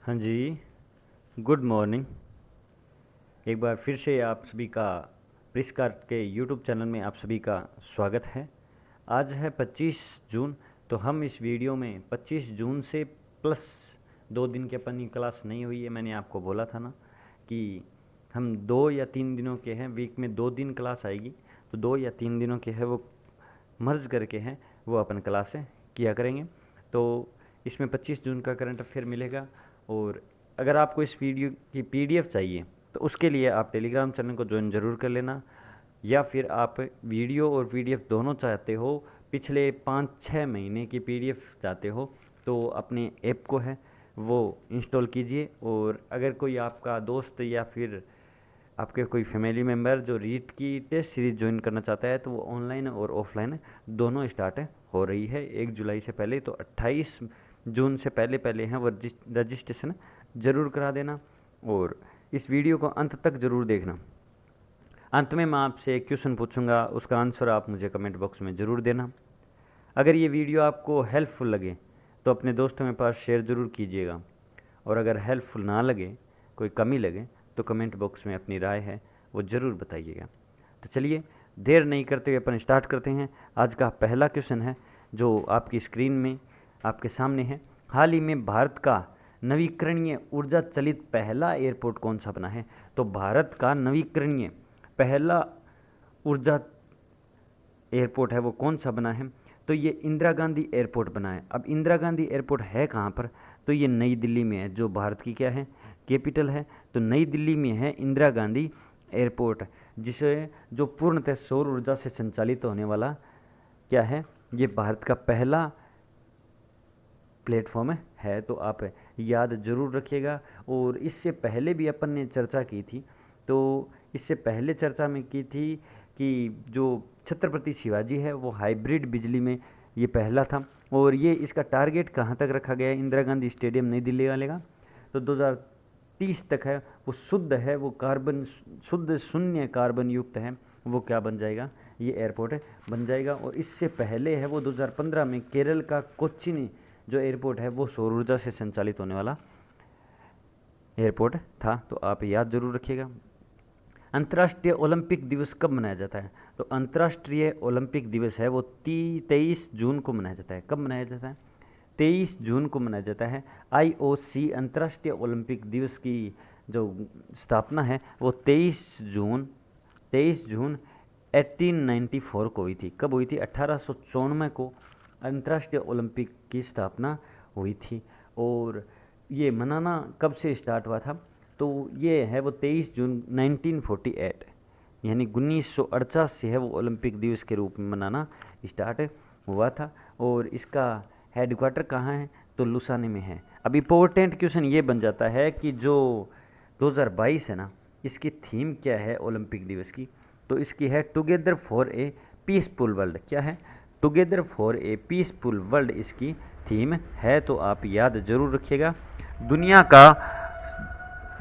हाँ जी, good morning. एक बार फिर से आप सभी का प्रिस्कार के यूट्यूब चैनल में आप सभी का स्वागत है। आज है 25 जून। तो हम इस वीडियो में 25 जून से प्लस 2 दिन की अपनी क्लास नहीं हुई है। मैंने आपको बोला था ना कि हम 2 या 3 दिनों के हैं, वीक में 2 दिन क्लास आएगी, तो 2 या 3 दिनों के है वो मर्ज करके हैं वो अपन क्लासें किया करेंगे। तो इसमें 25 जून का करंट अफेयर मिलेगा। और अगर आपको इस वीडियो की पीडीएफ चाहिए तो उसके लिए आप टेलीग्राम चैनल को ज्वाइन ज़रूर कर लेना, या फिर आप वीडियो और पीडीएफ दोनों चाहते हो, पिछले 5-6 महीने की पीडीएफ चाहते हो, तो अपने ऐप को है वो इंस्टॉल कीजिए। और अगर कोई आपका दोस्त या फिर आपके कोई फैमिली मेम्बर जो रीट की टेस्ट सीरीज ज्वाइन करना चाहता है, तो वो ऑनलाइन और ऑफलाइन दोनों स्टार्ट हो रही है 1 जुलाई से पहले। तो 28 जून से पहले पहले हैं वो रजिस्ट्रेशन ज़रूर करा देना, और इस वीडियो को अंत तक ज़रूर देखना। अंत में मैं आपसे एक क्वेश्चन पूछूंगा, उसका आंसर आप मुझे कमेंट बॉक्स में ज़रूर देना। अगर ये वीडियो आपको हेल्पफुल लगे तो अपने दोस्तों के पास शेयर ज़रूर कीजिएगा, और अगर हेल्पफुल ना लगे, कोई कमी लगे, तो कमेंट बॉक्स में अपनी राय है वो ज़रूर बताइएगा। तो चलिए देर नहीं करते हुए अपन स्टार्ट करते हैं। आज का पहला क्वेश्चन है जो आपकी स्क्रीन में आपके सामने है। हाल ही में भारत का नवीकरणीय ऊर्जा चलित पहला एयरपोर्ट कौन सा बना है? तो भारत का नवीकरणीय पहला ऊर्जा एयरपोर्ट है वो कौन सा बना है? तो ये इंदिरा गांधी एयरपोर्ट बना है। अब इंदिरा गांधी एयरपोर्ट है कहाँ पर? तो ये नई दिल्ली में है, जो भारत की क्या है, कैपिटल है। तो नई दिल्ली में है इंदिरा गांधी एयरपोर्ट, जिसे जो पूर्णतः सौर ऊर्जा से संचालित होने वाला क्या है, ये भारत का पहला प्लेटफॉर्म है। तो आप याद ज़रूर रखिएगा। और इससे पहले भी अपन ने चर्चा की थी, तो इससे पहले चर्चा में की थी कि जो छत्रपति शिवाजी है वो हाइब्रिड बिजली में ये पहला था। और ये इसका टारगेट कहाँ तक रखा गया है इंदिरा गांधी स्टेडियम नई दिल्ली वाले का? तो 2030 तक है वो शुद्ध है, वो कार्बन शुद्ध शून्य कार्बन युक्त है, वो क्या बन जाएगा, ये एयरपोर्ट बन जाएगा। और इससे पहले है वो 2015 में केरल का कोच्चि जो एयरपोर्ट है वो सौर ऊर्जा से संचालित होने वाला एयरपोर्ट था। तो आप याद जरूर रखिएगा। अंतर्राष्ट्रीय ओलंपिक दिवस कब मनाया जाता है? तो अंतर्राष्ट्रीय ओलंपिक दिवस है वो 23 जून को मनाया जाता है। कब मनाया जाता है? 23 जून को मनाया जाता है। आईओसी अंतर्राष्ट्रीय ओलंपिक दिवस की जो स्थापना है वो 23 जून 1894 को हुई थी। कब हुई थी? 1894 को अंतर्राष्ट्रीय ओलंपिक की स्थापना हुई थी। और ये मनाना कब से स्टार्ट हुआ था? तो ये है वो 23 जून 1948, यानी 1948 से है वो ओलंपिक दिवस के रूप में मनाना स्टार्ट हुआ था। और इसका हेडक्वार्टर कहाँ है? तो लुसाने में है। अब इम्पोर्टेंट क्वेश्चन ये बन जाता है कि जो 2022 है ना, इसकी थीम क्या है ओलंपिक दिवस की? तो इसकी है together for a peaceful world. क्या है? Together for a peaceful world इसकी थीम है। तो आप याद जरूर रखिएगा।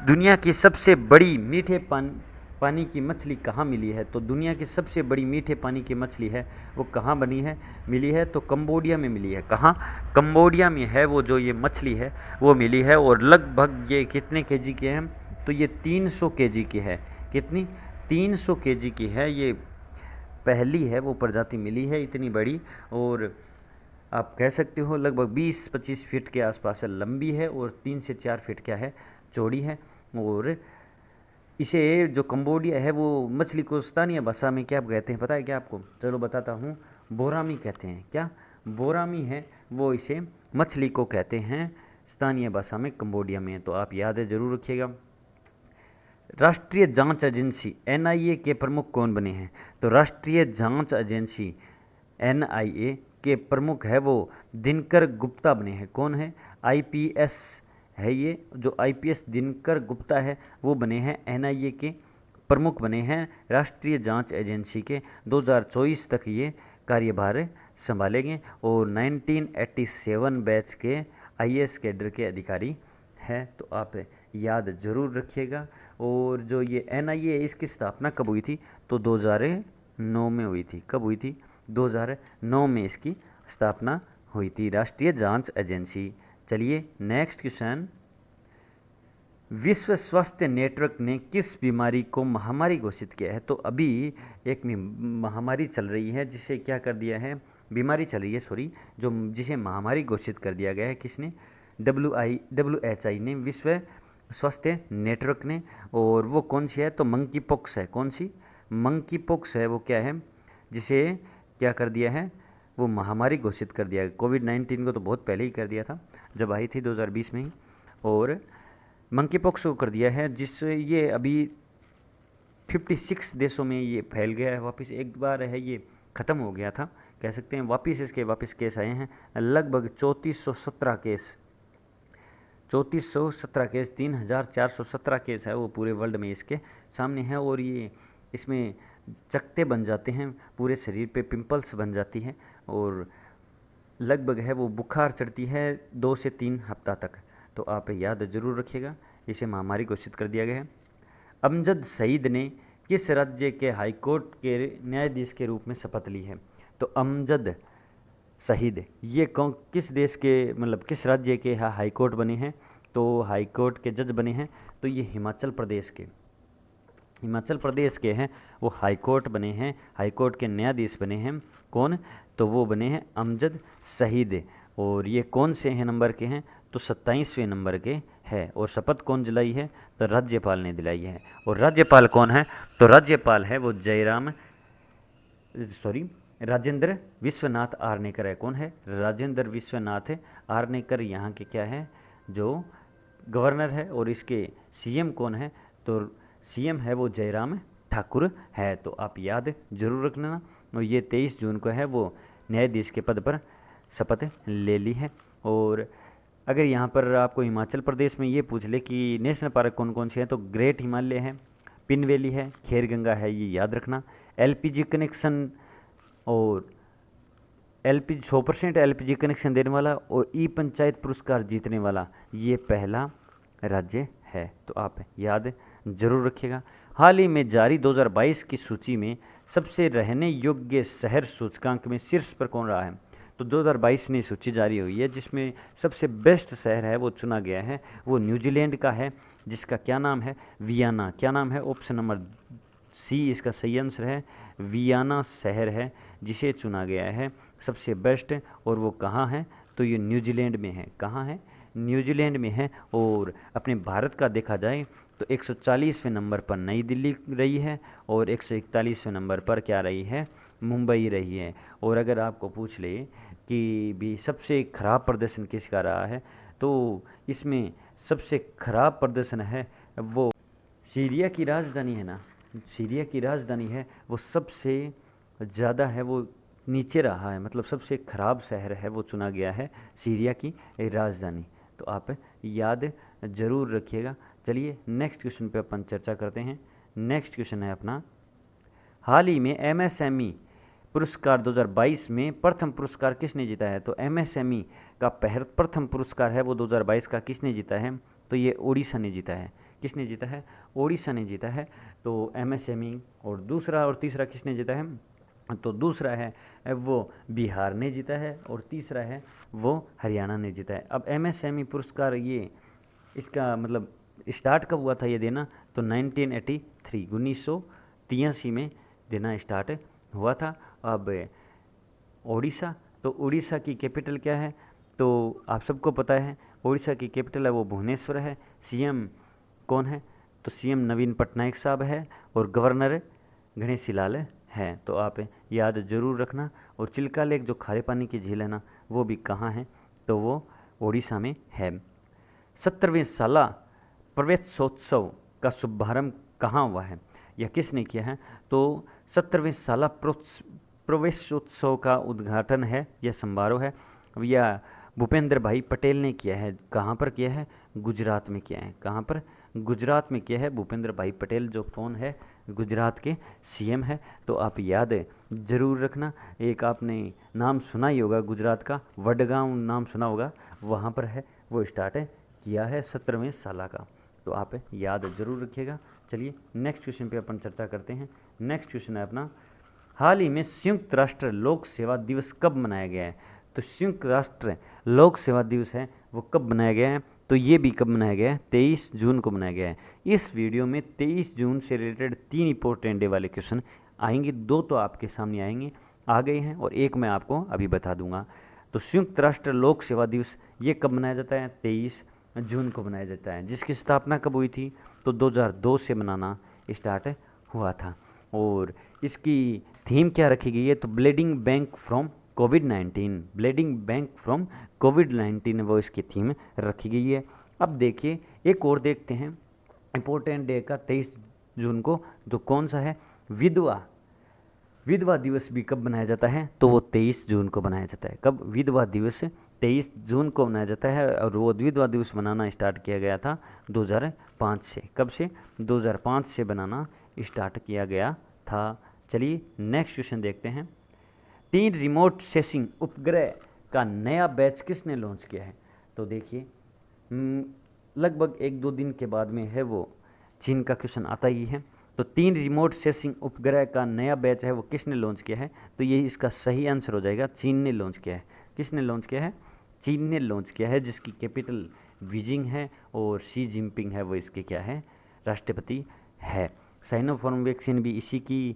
दुनिया की सबसे बड़ी मीठे पानी की मछली कहाँ मिली है? तो दुनिया की सबसे बड़ी मीठे पानी की मछली है वो कहाँ मिली है? तो कंबोडिया में मिली है। कहाँ? कंबोडिया में है वो जो ये मछली है वो मिली है। और लगभग ये कितने केजी के हैं? तो ये 300 केजी की है। कितनी? 300 केजी की है। ये पहली है वो प्रजाति मिली है इतनी बड़ी। और आप कह सकते हो लगभग 20-25 फीट के आसपास है, लंबी है, और 3 से 4 फीट क्या है, चौड़ी है। और इसे जो कंबोडिया है वो मछली को स्थानीय भाषा में क्या कहते हैं पता है क्या आपको? चलो बताता हूँ। बोरामी कहते हैं। क्या? बोरामी है वो इसे मछली को कहते हैं स्थानीय भाषा में कंबोडिया में। तो आप याद है ज़रूर रखिएगा। राष्ट्रीय जांच एजेंसी एनआईए के प्रमुख कौन बने हैं? तो राष्ट्रीय जांच एजेंसी एनआईए के प्रमुख है वो दिनकर गुप्ता बने हैं। कौन है? आईपीएस है ये, जो आईपीएस दिनकर गुप्ता है वो बने हैं एनआईए के प्रमुख बने हैं राष्ट्रीय जांच एजेंसी के। 2024 तक ये कार्यभार संभालेंगे। और 1987 बैच के आईएएस कैडर के अधिकारी हैं। तो आप याद ज़रूर रखिएगा। और जो ये एनआईए इसकी स्थापना कब हुई थी? तो 2009 में हुई थी। कब हुई थी? 2009 में इसकी स्थापना हुई थी, राष्ट्रीय जांच एजेंसी। चलिए नेक्स्ट क्वेश्चन। विश्व स्वास्थ्य नेटवर्क ने किस बीमारी को महामारी घोषित किया है? तो अभी एक महामारी चल रही है जिसे क्या कर दिया है, बीमारी चल रही है सॉरी, जो जिसे महामारी घोषित कर दिया गया है। किसने? WHI ने, विश्व स्वास्थ्य नेटवर्क ने। और वो कौन सी है? तो मंकी पॉक्स है। कौन सी? मंकी पॉक्स है। वो क्या है जिसे क्या कर दिया है, वो महामारी घोषित कर दिया है। कोविड-19 को तो बहुत पहले ही कर दिया था, जब आई थी 2020 में ही। और मंकी पॉक्स को कर दिया है, जिससे ये अभी 56 देशों में ये फैल गया है। वापस एक बार है ये ख़त्म हो गया था, कह सकते हैं। वापस केस आए हैं, लगभग 3417 केस, 3417 केस, 3417 केस है वो पूरे वर्ल्ड में इसके सामने है। और ये इसमें चकत्ते बन जाते हैं, पूरे शरीर पे पिंपल्स बन जाती है, और लगभग है वो बुखार चढ़ती है 2 से 3 हफ्ता तक। तो आप याद ज़रूर रखिएगा, इसे महामारी घोषित कर दिया गया है। अमजद सईद ने किस राज्य के हाईकोर्ट के न्यायाधीश के रूप में शपथ ली है? तो अमजद शहीद ये कौन, किस देश के, मतलब किस राज्य के हाईकोर्ट बने हैं? तो हाईकोर्ट के जज बने हैं, तो ये हिमाचल प्रदेश के हैं वो हाईकोर्ट बने हैं, हाईकोर्ट के न्यायाधीश बने हैं। कौन? तो वो बने हैं अमजद शहीद। और ये कौन से हैं नंबर के हैं? तो 27वें नंबर के है। और शपथ कौन दिलाई है? तो राज्यपाल ने दिलाई है। और राज्यपाल कौन है? तो राज्यपाल है वो राजेंद्र विश्वनाथ आर्नेकर है। कौन है? राजेंद्र विश्वनाथ आर्नेकर यहाँ के क्या है, जो गवर्नर है। और इसके सीएम कौन है? तो सीएम है वो जयराम ठाकुर है। तो आप याद जरूर रखना। और ये 23 जून को है वो न्यायाधीश के पद पर शपथ ले ली है। और अगर यहाँ पर आपको हिमाचल प्रदेश में ये पूछ ले कि नेशनल पार्क कौन कौन से हैं, तो ग्रेट हिमालय है, पिन वैली है, खैरगंगा है, ये याद रखना। एलपीजी कनेक्शन और 100% एलपीजी कनेक्शन देने वाला और ई पंचायत पुरस्कार जीतने वाला ये पहला राज्य है। तो आप याद जरूर रखिएगा। हाल ही में जारी 2022 की सूची में सबसे रहने योग्य शहर सूचकांक में शीर्ष पर कौन रहा है? तो 2022 में सूची जारी हुई है, जिसमें सबसे बेस्ट शहर है वो चुना गया है, वो न्यूजीलैंड का है, जिसका क्या नाम है? वियना। क्या नाम है? ऑप्शन नंबर सी इसका सही आंसर है, वियना शहर है जिसे चुना गया है सबसे बेस्ट। और वो कहाँ है? तो ये न्यूजीलैंड में है। कहाँ है? न्यूजीलैंड में है। और अपने भारत का देखा जाए तो 140वें नंबर पर नई दिल्ली रही है, और 141वें नंबर पर क्या रही है? मुंबई रही है। और अगर आपको पूछ ले कि भी सबसे खराब प्रदर्शन किसका रहा है, तो इसमें सबसे खराब प्रदर्शन है वो सीरिया की राजधानी है ना, सीरिया की राजधानी है, वो सबसे ज़्यादा है वो नीचे रहा है, मतलब सबसे ख़राब शहर है वो चुना गया है, सीरिया की राजधानी। तो आप याद ज़रूर रखिएगा। चलिए नेक्स्ट क्वेश्चन पे अपन चर्चा करते हैं। नेक्स्ट क्वेश्चन है अपना, हाल ही में एमएसएमई पुरस्कार 2022 में प्रथम पुरस्कार किसने जीता है? तो एमएसएमई का प्रथम पुरस्कार है वो 2022 का किसने जीता है? तो ये ओडिशा ने जीता है। किसने जीता है? ओडिशा ने जीता है। तो एमएसएमई। और दूसरा और तीसरा किसने जीता है? तो दूसरा है वो बिहार ने जीता है, और तीसरा है वो हरियाणा ने जीता है। अब एमएसएमई पुरस्कार ये इसका मतलब स्टार्ट कब हुआ था ये देना? तो 1983 में देना स्टार्ट हुआ था। अब ओडिशा, तो उड़ीसा की कैपिटल क्या है? तो आप सबको पता है ओडिशा की कैपिटल है वो भुवनेश्वर है। सीएम कौन है? तो सीएम नवीन पटनायक साहब है, और गवर्नर गणेशी लाल है। तो आप याद जरूर रखना। और चिल्का लेक जो खारे पानी की झील है ना, वो भी कहाँ है? तो वो ओडिशा में है। 17वें साला प्रवेशोत्सव का शुभारंभ कहाँ हुआ है या किसने किया है? तो 17वें साला प्रवेशोत्सव का उद्घाटन है या समारोह है या भूपेंद्र भाई पटेल ने किया है। कहाँ पर किया है? गुजरात में किया है। कहाँ पर? गुजरात में किया है भूपेंद्र भाई पटेल, जो कौन है? गुजरात के सीएम है। तो आप याद जरूर रखना। एक आपने नाम सुना ही होगा गुजरात का, वडगांव नाम सुना होगा, वहाँ पर है वो स्टार्ट किया है 17वें साला का। तो आप याद जरूर रखिएगा। चलिए नेक्स्ट क्वेश्चन पे अपन चर्चा करते हैं। नेक्स्ट क्वेश्चन है अपना, हाल ही में संयुक्त राष्ट्र लोक सेवा दिवस कब मनाया गया है? तो संयुक्त राष्ट्र लोक सेवा दिवस है वो कब मनाया गया है? तो ये भी कब मनाया गया है? 23 जून को मनाया गया है। इस वीडियो में 23 जून से रिलेटेड 3 इंपॉर्टेंट डे वाले क्वेश्चन आएंगे। 2 तो आपके सामने आएंगे, आ गए हैं, और एक मैं आपको अभी बता दूंगा। तो संयुक्त राष्ट्र लोक सेवा दिवस ये कब मनाया जाता है? 23 जून को मनाया जाता है। जिसकी स्थापना कब हुई थी? तो 2002 से मनाना स्टार्ट हुआ था। और इसकी थीम क्या रखी गई है? तो ब्लीडिंग बैंक फ्रॉम कोविड-19, ब्लीडिंग बैंक फ्रॉम कोविड-19 वो इसकी थीम रखी गई है। अब देखिए एक और देखते हैं इम्पोर्टेंट डे का 23 जून को, जो कौन सा है? विधवा दिवस भी कब मनाया जाता है? तो वो 23 जून को मनाया जाता है। कब? विधवा दिवस 23 जून को मनाया जाता है। और वो विधवा दिवस मनाना स्टार्ट किया गया था 2005 से। कब से? 2005 से बनाना स्टार्ट किया गया था। चलिए नेक्स्ट क्वेश्चन देखते हैं। 3 रिमोट सेंसिंग उपग्रह का नया बैच किसने लॉन्च किया है? तो देखिए लगभग 1-2 दिन के बाद में है वो चीन का क्वेश्चन आता ही है। तो 3 रिमोट सेंसिंग उपग्रह का नया बैच है वो किसने लॉन्च किया है? तो ये इसका सही आंसर हो जाएगा, चीन ने लॉन्च किया है। किसने लॉन्च किया है? चीन ने लॉन्च किया है, जिसकी कैपिटल बीजिंग है और शी जिनपिंग है वो इसके क्या है? राष्ट्रपति है। साइनोफार्म वैक्सीन भी इसी की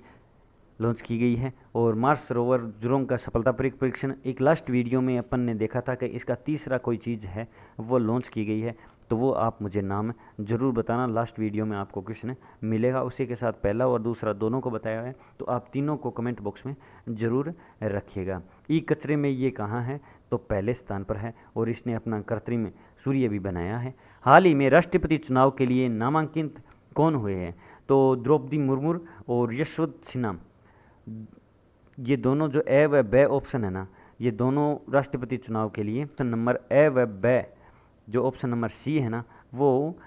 लॉन्च की गई है। और मार्स रोवर जुरोंग का सफलतापूर्वक परीक्षण, एक लास्ट वीडियो में अपन ने देखा था कि इसका तीसरा कोई चीज़ है वो लॉन्च की गई है। तो वो आप मुझे नाम ज़रूर बताना, लास्ट वीडियो में आपको क्वेश्चन मिलेगा। उसी के साथ पहला और दूसरा दोनों को बताया है, तो आप तीनों को कमेंट बॉक्स में ज़रूर रखिएगा। ई कचरे में ये कहाँ है? तो पहले स्थान पर है, और इसने अपना कृत्रिम सूर्य भी बनाया है। हाल ही में राष्ट्रपति चुनाव के लिए नामांकित कौन हुए हैं? तो द्रौपदी मुर्मू और यशवंत सिन्हा। ये दोनों जो ए व ब ऑप्शन है ना, ये दोनों राष्ट्रपति चुनाव के लिए ऑप्शन नंबर ए व ब, जो ऑप्शन नंबर सी है ना, वो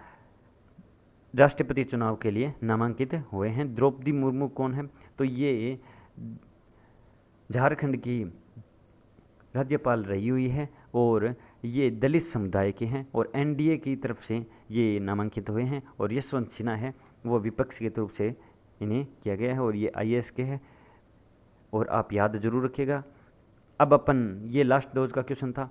राष्ट्रपति चुनाव के लिए नामांकित हुए हैं। द्रौपदी मुर्मू कौन है? तो ये झारखंड की राज्यपाल रही हुई है, और ये दलित समुदाय के हैं, और एनडीए की तरफ से ये नामांकित हुए हैं। और यशवंत सिन्हा है वो विपक्ष के तरफ से इन्हें किया गया है, और ये आईएएस के हैं, और आप याद जरूर रखिएगा। अब अपन ये लास्ट डोज का क्वेश्चन था,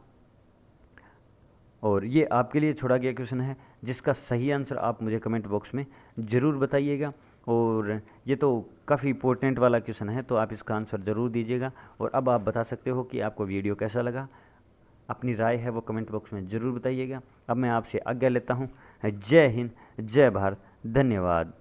और ये आपके लिए छोड़ा गया क्वेश्चन है, जिसका सही आंसर आप मुझे कमेंट बॉक्स में ज़रूर बताइएगा। और ये तो काफ़ी इंपॉर्टेंट वाला क्वेश्चन है, तो आप इसका आंसर ज़रूर दीजिएगा। और अब आप बता सकते हो कि आपको वीडियो कैसा लगा, अपनी राय है वो कमेंट बॉक्स में ज़रूर बताइएगा। अब मैं आपसे आज्ञा लेता हूँ। जय हिंद, जय भारत, धन्यवाद।